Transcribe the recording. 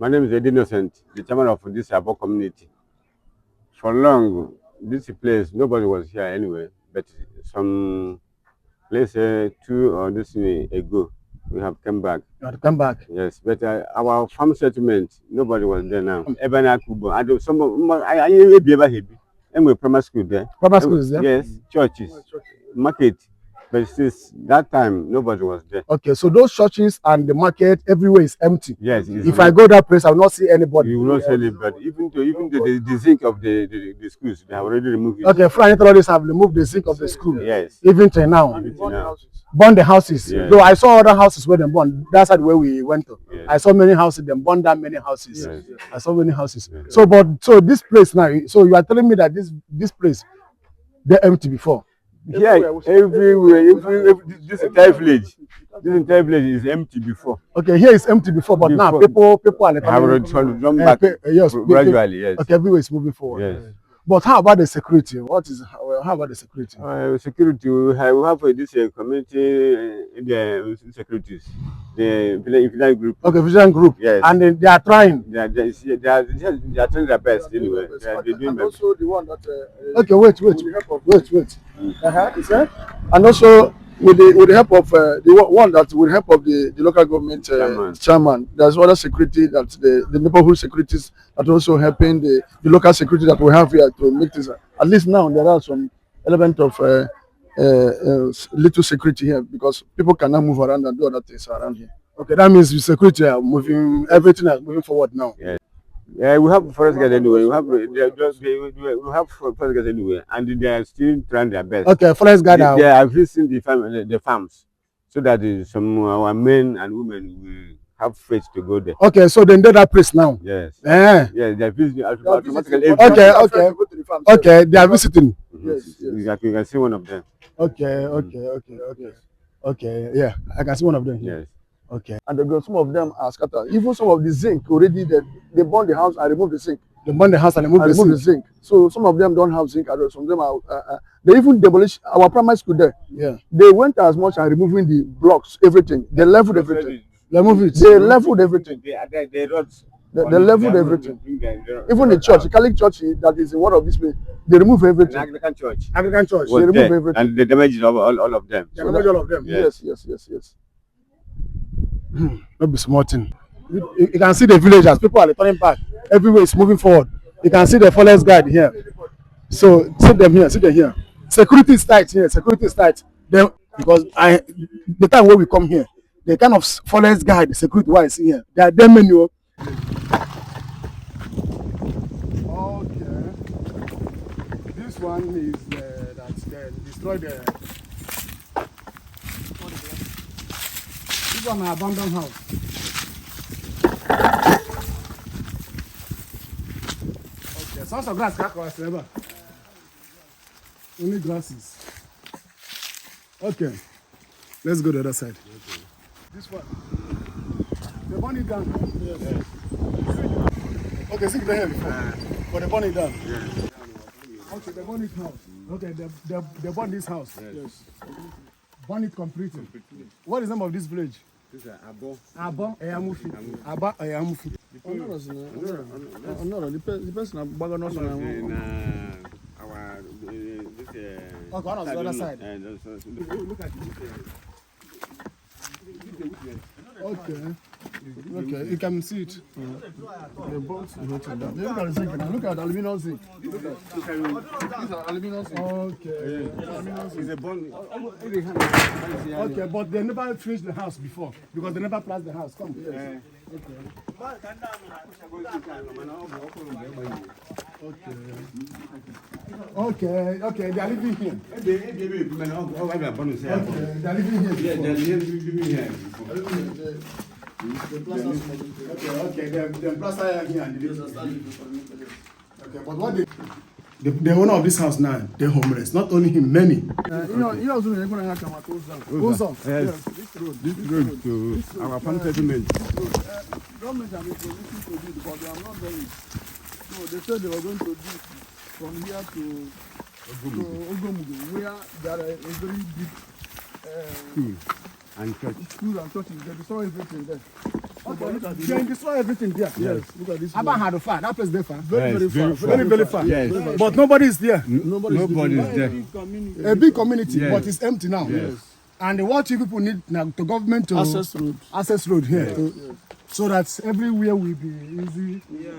My name is Innocent, the chairman of this Abo community. For long, this place, nobody was here anyway, but some, let's say 2 or this way ago, we have come back. You have to come back. Yes, but our farm settlement, nobody was there now. Ebana Kubo, I do some, I be ever heavy. And we primary school there. Primary school is there? Yes, churches, market. But since that time, nobody was there. Okay, so those churches and the market, everywhere is empty. Yes. If I go that place, I will not see anybody. You will not see anybody. Even the zinc of the schools, they have already removed it. Okay, Flying Authorities have removed the zinc of the school. Yes. Even till now. Burn the houses. Yes. Though I saw other houses where they burn. That's where we went to. Yes. I saw many houses, them burn down many houses. Yes. I saw many houses. Yes. So this place now, so you are telling me that this place, they're empty before. Yeah, everywhere, this entire village is empty before. Okay, here is empty before, but now people are come back gradually. Yes. Okay, everywhere is moving forward. Yes. But how about the security? How about the security? Security, we have this community the securities, the vigilance group. Okay, vigilance group. Yes. And they are trying. They are trying their best anyway. They're doing and also the one that. Okay, wait. Is that? And also with the help of the one that with the help of the local government chairman, there's other security that the neighborhood securities that also helping the local security that we have here to make this. At least now there are some element of little security here because people cannot move around and do other things around here. Okay, that means the security are moving, everything is moving forward now. Yeah. Yeah, we have forest guards anyway. We have forest guards anyway, and they are still trying their best. Okay, forest guards. They are visiting the farms, so that some our men and women will have faith to go there. Okay, so they did that place now. Yes. Yeah. Yes, they are visiting automatically. Okay, they are visiting. Yes. You can see one of them. Okay. Yeah, I can see one of them. Yes. Okay. And some of them are scattered. Even some of the zinc already they burn the house and remove the zinc. They burn the house and remove the zinc. So some of them don't have zinc at all. Some of them are they even demolished our primary school there. Yeah. They went as much as removing the blocks, everything. They leveled everything. They leveled everything. They leveled everything. Even the church, the Catholic church that is in one of these places, they remove everything. Anglican church. They remove everything. And they damage all of them. They damage all of them. Yes. Not be small thing. You can see the villagers. People are turning back. Everywhere is moving forward. You can see the forest guard here. So see them here. Security is tight here. Then because the time when we come here, the kind of forest guard, the security wise here. They are them many. Okay. This one is that destroy the. This one an abandoned house. Okay, source of grass can't cross ever. Only grasses. Okay, let's go to the other side. Okay. This one. They burn it down. Yes. Okay, see the here before. But they burn it down. Yeah. Okay, they burn this house. Okay, they burn this house. Yes. Burn it completely. What is the name of this village? This is Abo. Eha Amaufu. Eha Amaufu. No, the person I'm bagging us on our okay, on the other side. Look at Okay, you can see it. The box is not down. Look at the zinc now. Look at the aluminum zinc. These are aluminum zinc. Okay. It's a bond. Okay, but they never finished the house before because they never plastered the house. Come. Yes. Okay, they are living here. They are living here. The plaster here. Okay, but what the owner of this house now, they're homeless. Not only him, many. You also going to have Yes. This road to our farm settlement. Government have been promising to do, but they are not doing it. So they said they were going to do from here to Ogomugu, where there is a very big school and church. School and churches. They destroy everything there. You can destroy everything there. Yes. Look at this. Abba had a far. That place there far. Very far. Very far. Yes. But nobody is there. Nobody is there. A big community, Yes. but it's empty now. Yes. And what you people need now, the government to Access road here, so that everywhere will be easy. Yeah.